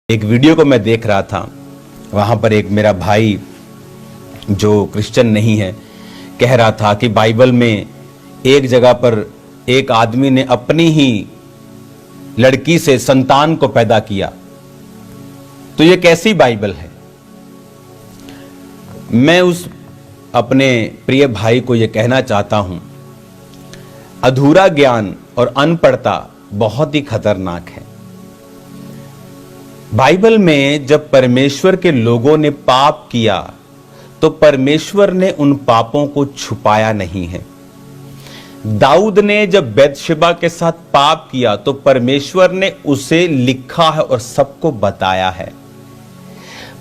एक वीडियो को मैं देख रहा था, वहां पर एक मेरा भाई जो क्रिश्चियन नहीं है कह रहा था कि बाइबल में एक जगह पर एक आदमी ने अपनी ही लड़की से संतान को पैदा किया, तो ये कैसी बाइबल है। मैं उस अपने प्रिय भाई को यह कहना चाहता हूं, अधूरा ज्ञान और अनपढ़ता बहुत ही खतरनाक है। बाइबल में जब परमेश्वर के लोगों ने पाप किया तो परमेश्वर ने उन पापों को छुपाया नहीं है। दाऊद ने जब बैतशेबा के साथ पाप किया तो परमेश्वर ने उसे लिखा है और सबको बताया है।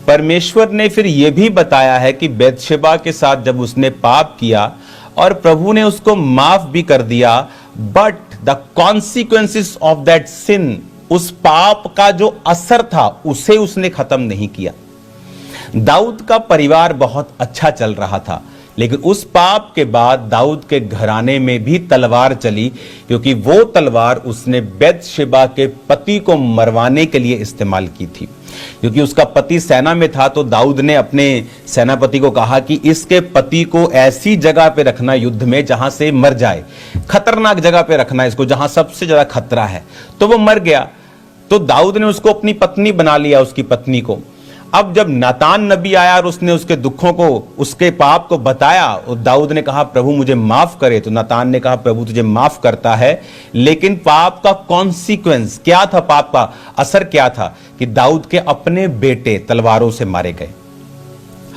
परमेश्वर ने फिर यह भी बताया है कि बैतशेबा के साथ जब उसने पाप किया और प्रभु ने उसको माफ भी कर दिया, but the consequences of that sin, उस पाप का जो असर था उसे उसने खत्म नहीं किया। दाऊद का परिवार बहुत अच्छा चल रहा था, लेकिन उस पाप के बाद दाऊद के घराने में भी तलवार चली, क्योंकि वो तलवार उसने बैतशेबा के पति को मरवाने के लिए इस्तेमाल की थी। क्योंकि उसका पति सेना में था, तो दाऊद ने अपने सेनापति को कहा कि इसके पति को ऐसी जगह पे रखना युद्ध में जहां से मर जाए, खतरनाक जगह पे रखना इसको जहां सबसे ज्यादा खतरा है। तो वो मर गया, तो दाऊद ने उसको अपनी पत्नी बना लिया, उसकी पत्नी को। अब जब नातान नबी आया और उसने उसके दुखों को, उसके पाप को बताया, और दाऊद ने कहा प्रभु मुझे माफ करे, तो नातान ने कहा प्रभु तुझे माफ करता है, लेकिन पाप का कॉन्सिक्वेंस क्या था, पाप का असर क्या था कि दाऊद के अपने बेटे तलवारों से मारे गए।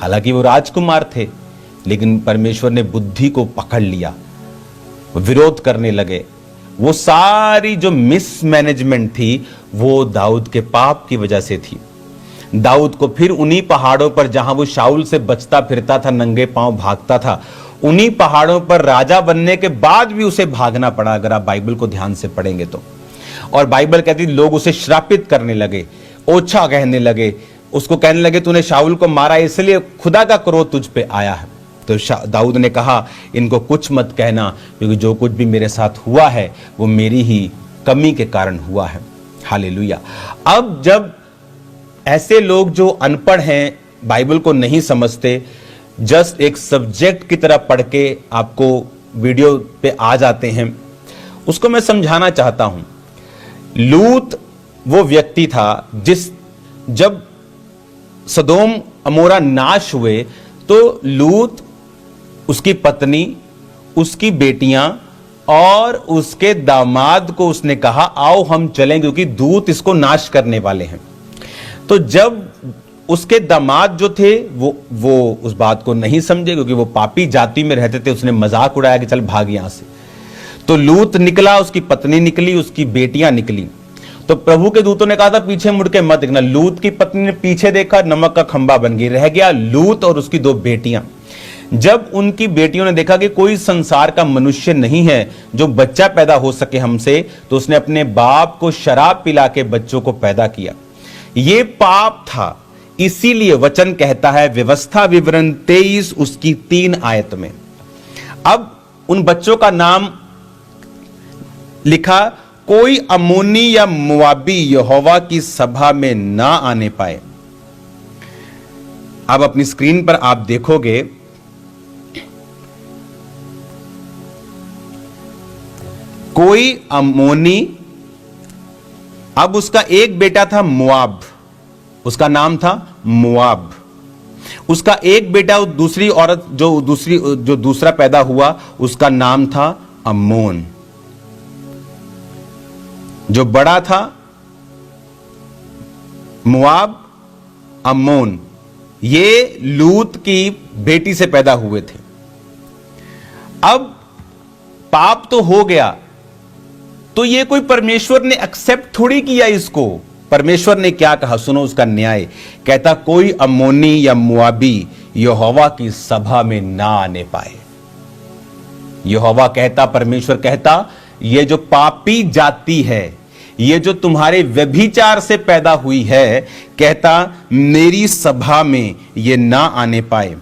हालांकि वो राजकुमार थे, लेकिन परमेश्वर ने बुद्धि को पकड़ लिया, विरोध करने लगे। वो सारी जो मिसमैनेजमेंट थी वो दाऊद के पाप की वजह से थी। दाऊद को फिर उन्हीं पहाड़ों पर जहां वो शाऊल से बचता फिरता था, नंगे पांव भागता था, उन्हीं पहाड़ों पर राजा बनने के बाद भी उसे भागना पड़ा, अगर आप बाइबल को ध्यान से पढ़ेंगे तो। और बाइबल कहती लोग उसे श्रापित करने लगे, ओछा कहने लगे, उसको कहने लगे तूने शाऊल को मारा इसलिए खुदा का क्रोध तुझ पे आया है। तो दाऊद ने कहा इनको कुछ मत कहना, क्योंकि जो कुछ भी मेरे साथ हुआ है वो मेरी ही कमी के कारण हुआ है। हालेलुया। अब जब ऐसे लोग जो अनपढ़ हैं, बाइबल को नहीं समझते, जस्ट एक सब्जेक्ट की तरह पढ़ के आपको वीडियो पे आ जाते हैं, उसको मैं समझाना चाहता हूं। लूत वो व्यक्ति था जब सदोम अमोरा नाश हुए तो लूत, उसकी पत्नी, उसकी बेटियां और उसके दामाद को उसने कहा आओ हम चलें, क्योंकि दूत इसको नाश करने वाले हैं। तो जब उसके दामाद जो थे वो उस बात को नहीं समझे, क्योंकि वो पापी जाति में रहते थे, उसने मजाक उड़ाया कि चल भाग यहां से। तो लूत निकला, उसकी पत्नी निकली, उसकी बेटियां निकली। तो प्रभु के दूतों ने कहा था पीछे मुड़ के मत देखना। लूत की पत्नी ने पीछे देखा, नमक का खंबा बन गई, रह गया लूत और उसकी दो बेटियां। जब उनकी बेटियों ने देखा कि कोई संसार का मनुष्य नहीं है जो बच्चा पैदा हो सके हमसे, तो उसने अपने बाप को शराब पिला के बच्चों को पैदा किया। ये पाप था, इसीलिए वचन कहता है व्यवस्था विवरण 23 उसकी 3 आयत में। अब उन बच्चों का नाम लिखा, कोई अम्मोनी या मुआबी यहोवा की सभा में ना आने पाए। अब अपनी स्क्रीन पर आप देखोगे, कोई अम्मोनी, अब उसका एक बेटा था मुआब, उसका नाम था मुआब। उसका एक बेटा, दूसरी औरत जो दूसरा पैदा हुआ, उसका नाम था अम्मोन। जो बड़ा था मुआब, अम्मोन, ये लूत की बेटी से पैदा हुए थे। अब पाप तो हो गया, तो ये कोई परमेश्वर ने एक्सेप्ट थोड़ी किया इसको। परमेश्वर ने क्या कहा, सुनो उसका न्याय। कहता कोई अम्मोनी या मुआबी यहोवा की सभा में ना आने पाए। यहोवा कहता, परमेश्वर कहता, ये जो पापी जाति है, ये जो तुम्हारे व्यभिचार से पैदा हुई है, कहता मेरी सभा में ये ना आने पाए।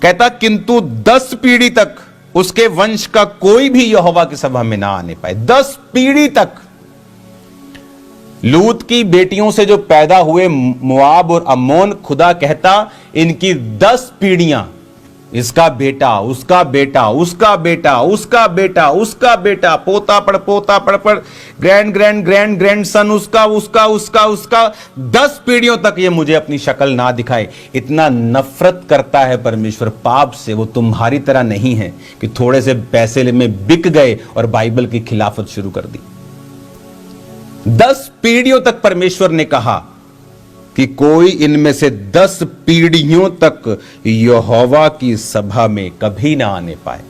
कहता किंतु 10 पीढ़ी तक उसके वंश का कोई भी यहोवा की सभा में ना आने पाए। 10 पीढ़ी तक। लूत की बेटियों से जो पैदा हुए मोआब और अम्मोन, खुदा कहता इनकी 10 पीढ़ियां, इसका बेटा, उसका बेटा, उसका बेटा, उसका बेटा, उसका बेटा, पोता पड़, grand grand grand grand son, उसका उसका उसका उसका 10 पीढ़ियों तक ये मुझे अपनी शक्ल ना दिखाए। इतना नफरत करता है परमेश्वर पाप से। वो तुम्हारी तरह नहीं है कि थोड़े से पैसे में बिक गए और बाइबल की खिलाफत शुरू कर दी। 10 पीढ़ियों तक परमेश्वर ने कहा कि कोई इनमें से 10 पीढ़ियों तक यहोवा की सभा में कभी ना आने पाए।